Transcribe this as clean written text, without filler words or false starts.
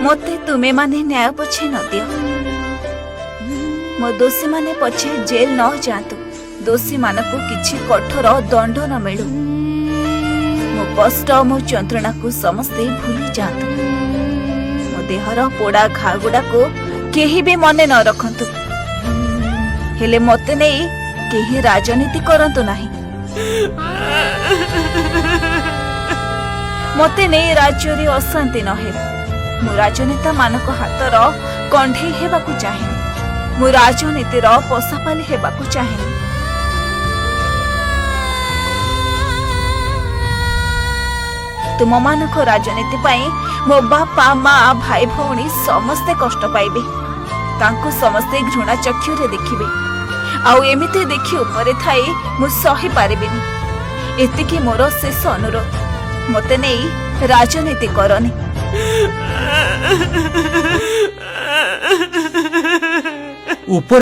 मते तुमे माने न्याय पछे न दियो। मो दोषी माने पछे जेल न जातु, दोषी मानकु किछि कठोर दंड न मिलु। मो कष्ट मो यंत्रणा को समस्ते भूली जातु। मो देहर पोड़ा घा गुड़ा को केही भी मने न रखंतु। हेले मते नहीं केही राजनीति करंतु नाही। मते नहीं राज्य रे अशांति न हे। मु राजनेता मानक हातर कंढे हेबाकु चाहे। मु राजनीतिर पसापाली हेबाकु चाहे। तुम मानक राजनीति पाई मो बापा माँ भाई भौणी समस्ते कष्ट पाइबे। तांको समस्ते घृणा चक्षु रे देखिबे। आउ एमिते देखि उपरे थाई मु सही पारिबिनी। एतिकी मोर शेष अनुरोध। मते नहीं राजनीति करनी। ऊपर